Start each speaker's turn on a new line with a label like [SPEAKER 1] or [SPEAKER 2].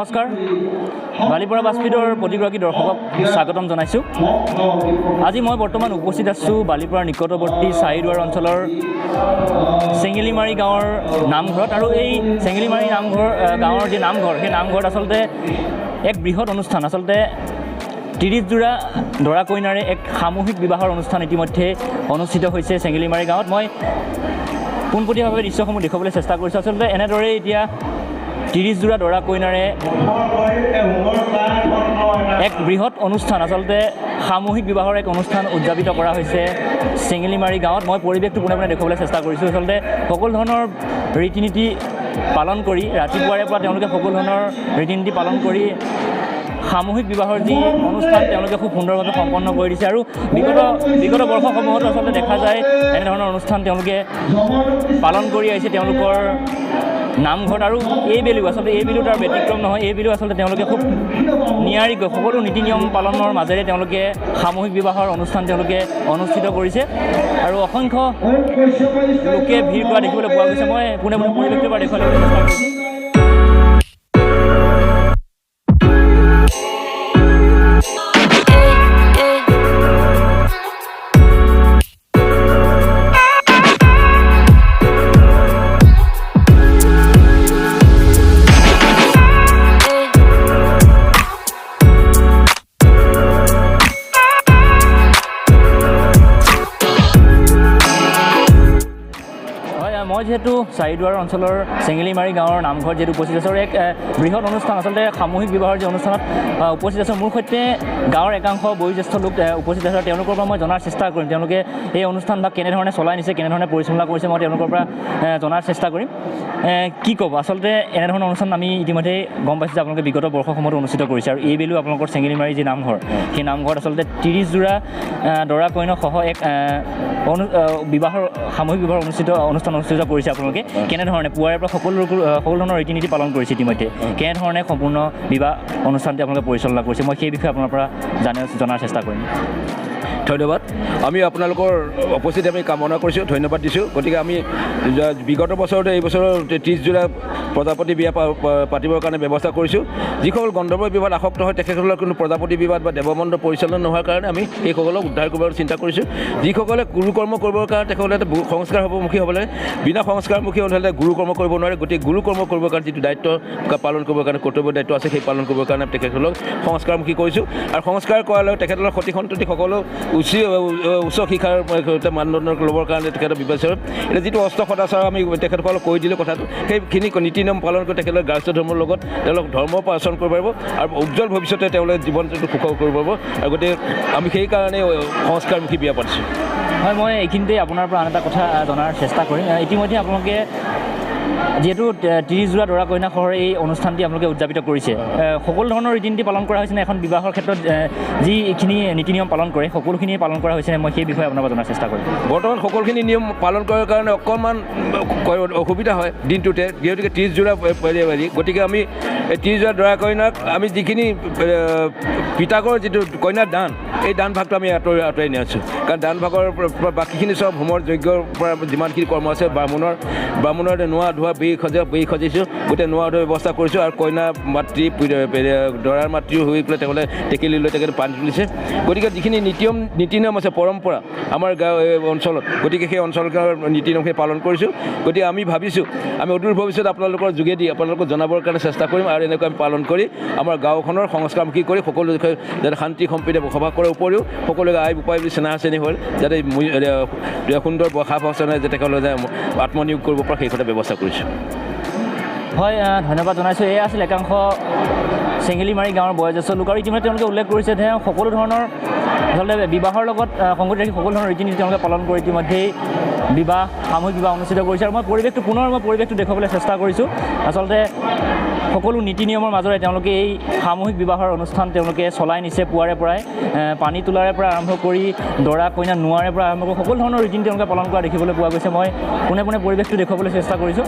[SPEAKER 1] নমস্কাৰ বালিপৰা বাস্পিডৰ প্ৰতিগৰাকী দৰ্শকক স্বাগতম জনাইছোঁ। আজি মই বৰ্তমান উপস্থিত আছোঁ বালিপৰাৰ নিকটৱৰ্তী চাৰিদুৱাৰ অঞ্চলৰ চেঙেলিমাৰী গাঁৱৰ নামঘৰত। আৰু এই চেঙেলিমাৰী গাঁৱৰ যি নামঘৰ, সেই নামঘৰত আচলতে এক বৃহৎ অনুষ্ঠান, আচলতে 30 জোৰা দৰা কইনাৰে এক সামূহিক বিবাহৰ অনুষ্ঠান ইতিমধ্যে অনুষ্ঠিত হৈছে চেঙেলিমাৰী গাঁৱত। মই পোনপটীয়াভাৱে দৃশ্যসমূহ দেখুৱাবলৈ চেষ্টা কৰিছোঁ। আচলতে এনেদৰেই এতিয়া 30 জোৰা দৰা কইনাৰে এক বৃহৎ অনুষ্ঠান, আচলতে সামূহিক বিবাহৰ এক অনুষ্ঠান উদযাপিত কৰা হৈছে চেঙেলিমাৰী গাঁৱত। মই পৰিৱেশটো পোনে পোনে দেখুৱাবলৈ চেষ্টা কৰিছোঁ। আচলতে সকলো ধৰণৰ ৰীতি নীতি পালন কৰি ৰাতিপুৱাৰে পৰা তেওঁলোকে সকলো ধৰণৰ ৰীতি নীতি পালন কৰি সামূহিক বিবাহৰ যি অনুষ্ঠান তেওঁলোকে খুব সুন্দৰভাৱে সম্পন্ন কৰি দিছে। আৰু বিগত বৰ্ষসমূহতো আচলতে দেখা যায় এনেধৰণৰ অনুষ্ঠান তেওঁলোকে পালন কৰি আহিছে তেওঁলোকৰ নামঘৰত। আৰু এই বেলিও তাৰ ব্যতিক্ৰম নহয়। এই বেলিও আচলতে তেওঁলোকে খুব নিয়াৰিকৈ সকলো নীতি নিয়ম পালনৰ মাজেৰে তেওঁলোকে সামূহিক বিবাহৰ অনুষ্ঠান তেওঁলোকে অনুষ্ঠিত কৰিছে। আৰু অসংখ্য লোকে ভিৰ কৰা দেখিবলৈ পোৱা গৈছে। মই পোনে পোনে পৰিৱেশটো এবাৰ দেখুৱাবলৈ চেষ্টা কৰিছোঁ। মই যিহেতু চাৰিদুৱাৰ অঞ্চলৰ চেঙেলিমাৰী গাঁৱৰ নামঘৰত যিহেতু উপস্থিত আছোঁ, এক বৃহৎ অনুষ্ঠান, আচলতে সামূহিক বিবাহৰ যি অনুষ্ঠানত উপস্থিত আছোঁ। মোৰ সৈতে গাঁৱৰ একাংশ বয়োজ্যেষ্ঠ লোক উপস্থিত আছে। তেওঁলোকৰ পৰা মই জনাৰ চেষ্টা কৰিম তেওঁলোকে এই অনুষ্ঠান বা কেনেধৰণে চলাই নিছে, কেনেধৰণে পৰিচালনা কৰিছে, মই তেওঁলোকৰ পৰা জনাৰ চেষ্টা কৰিম। কি ক'ব, আচলতে এনেধৰণৰ অনুষ্ঠান আমি ইতিমধ্যে গম পাইছোঁ যে আপোনালোকে বিগত বৰ্ষসমূহত অনুষ্ঠিত কৰিছে। আৰু এই বেলিও আপোনালোকৰ চেঙেলিমাৰী যি নামঘৰ, সেই নামঘৰত আচলতে 30 জোৰা দৰা কইনাসহ এক সামূহিক বিবাহৰ অনুষ্ঠান অনুষ্ঠিত কৰিছে আপোনালোকে। কেনেধৰণে পুৱাৰে পৰা সকলো ধৰণৰ ৰীতি নীতি পালন কৰিছে ইতিমধ্যে, কেনেধৰণে সম্পূৰ্ণ বিবাহ অনুষ্ঠানটি আপোনালোকে পৰিচালনা কৰিছে, মই সেই বিষয়ে আপোনাৰ পৰা জনাৰ চেষ্টা কৰিম।
[SPEAKER 2] ধন্যবাদ। আমি আপোনালোকৰ উপস্থিতি আমি কামনা কৰিছোঁ, ধন্যবাদ দিছোঁ। গতিকে আমি বিগত বছৰতে এই বছৰৰ 30 জোৰা প্ৰজাপতি বিয়া পাতিবৰ কাৰণে ব্যৱস্থা কৰিছোঁ। যিসকল গন্ধৰ্ব বিবাহত আসক্ত হয় তেখেতসকলৰ কোনো প্ৰজাপতি বিবাহ বা দেৱমন্দ পৰিচালনা নোহোৱাৰ কাৰণে আমি সেইসকলক উদ্ধাৰ কৰিবলৈ চিন্তা কৰিছোঁ। যিসকলে গুৰুকৰ্ম কৰিবৰ কাৰণে তেখেতসকলে সংস্কাৰমুখী হ'ব লাগে, বিনা সংস্কাৰমুখী হ'লে গুৰুকৰ্ম কৰিব নোৱাৰে। গতিকে গুৰুকৰ্ম কৰিবৰ কাৰণে যিটো দায়িত্ব পালন কৰিবৰ কাৰণে কৰ্তব্য দায়িত্ব আছে, সেই পালন কৰিবৰ কাৰণে তেখেতসকলক সংস্কাৰমুখী কৰিছোঁ। আৰু সংস্কাৰ কৰাৰ লগত তেখেতসকলৰ সতি সন্ততি সকলো উচ্চ শিক্ষাৰ মানদণ্ড ল'বৰ কাৰণে তেখেতৰ ব্যৱস্থা। এতিয়া যিটো অস্ত্ৰ সদাচাৰ আমি তেখেতসকলক কৈ দিলোঁ কথাটো, সেইখিনি নীতি নিয়ম পালন কৰি তেখেতলোকে গাৰ্হস্থ ধৰ্মৰ লগত তেওঁলোক ধৰ্ম আচৰণ কৰিব পাৰিব আৰু উজ্জ্বল ভৱিষ্যতে তেওঁলোকে জীৱনটো সুখৰ কৰিব পাৰিব। আৰু গতিকে আমি সেইকাৰণে সংস্কাৰমুখী বিয়া পাতিছোঁ।
[SPEAKER 1] হয়, মই এইখিনিতে আপোনাৰ পৰা আন এটা কথা জনাৰ চেষ্টা কৰিম। ইতিমধ্যে আপোনালোকে যিহেতু 30 জোৰা দৰা কইনাসহ এই অনুষ্ঠানটি আপোনালোকে উদযাপিত কৰিছে, সকলো ধৰণৰ ৰীতি নীতি পালন কৰা হৈছেনে? এখন বিবাহৰ ক্ষেত্ৰত যিখিনি নীতি নিয়ম পালন কৰে সকলোখিনি পালন কৰা হৈছেনে? মই সেই বিষয়ে আপোনাৰ পৰা জনাৰ চেষ্টা কৰিম।
[SPEAKER 2] বৰ্তমান সকলোখিনি নিয়ম পালন কৰাৰ কাৰণে অকণমান অসুবিধা হয় দিনটোতে, যিহেতুকে 30 জোৰা গতিকে আমি 30 জোৰা দৰা কইনাক আমি যিখিনি পিতাকৰ যিটো কইনাৰ দান, এই দান ভাগটো আমি আঁতৰাই নিয়াছোঁ। কাৰণ দান ভাগৰ বাকীখিনি চব হোমৰ যজ্ঞৰ পৰা যিমানখিনি কৰ্ম আছে, ব্ৰাহ্মণৰ নোৱা ধোৱা বেই সজাইছোঁ, গোটেই নোৱা ধোৱা ব্যৱস্থা কৰিছোঁ। আৰু কইনা মাতৃ দৰাৰ মাতৃ হৈ পেলাই তেওঁলোকে টেকেলি লৈ তেখেতে পানী তুলিছে। গতিকে যিখিনি নীতি নিয়ম আছে, পৰম্পৰা আমাৰ গাঁও অঞ্চলত, গতিকে সেই অঞ্চলৰ নীতি নিয়মখিনি পালন কৰিছোঁ। গতিকে আমি ভাবিছোঁ আমি অদূৰ ভৱিষ্যত আপোনালোকৰ যোগেদি আপোনালোকক জনাবৰ কাৰণে চেষ্টা কৰিম। আৰু এনেকৈ আমি পালন কৰি আমাৰ গাঁওখনৰ সংস্কাৰমুখী কৰি সকলো যাতে শান্তি সম্প্ৰীতিৰে বসবাস কৰাৰ উপৰিও সকলোকে আই উপায় বুলি চেনা চেনি হ'ল যাতে সুন্দৰ বসা বচনে যাতে তেওঁলোকে আত্মনিয়োগ কৰিব পৰা সেই কথা ব্যৱস্থা কৰিছোঁ।
[SPEAKER 1] হয়, ধন্যবাদ জনাইছোঁ। এয়া আছিল একাংশ চেঙেলিমাৰী গাঁৱৰ বয়োজ্যেষ্ঠ লোক। আৰু ইতিমধ্যে তেওঁলোকে উল্লেখ কৰিছে যে সকলো ধৰণৰ আচলতে বিবাহৰ লগত সংগতি ৰাখি সকলো ধৰণৰ ৰীতি নীতি তেওঁলোকে পালন কৰি ইতিমধ্যেই সামূহিক বিবাহ অনুষ্ঠিত কৰিছে। আৰু মই পৰিৱেশটো দেখুৱাবলৈ চেষ্টা কৰিছোঁ। আচলতে সকলো নীতি নিয়মৰ মাজৰে তেওঁলোকে এই সামূহিক বিবাহৰ অনুষ্ঠান তেওঁলোকে চলাই নিছে। পুৱাৰে পৰাই পানী তোলাৰে পৰা আৰম্ভ কৰি দৰা কইনা নোৱাৰে পৰা আৰম্ভ কৰি সকলো ধৰণৰ ৰীতি নীতি তেওঁলোকে পালন কৰা দেখিবলৈ পোৱা গৈছে। মই পোনে পোনে পৰিৱেশটো দেখুৱাবলৈ চেষ্টা কৰিছোঁ।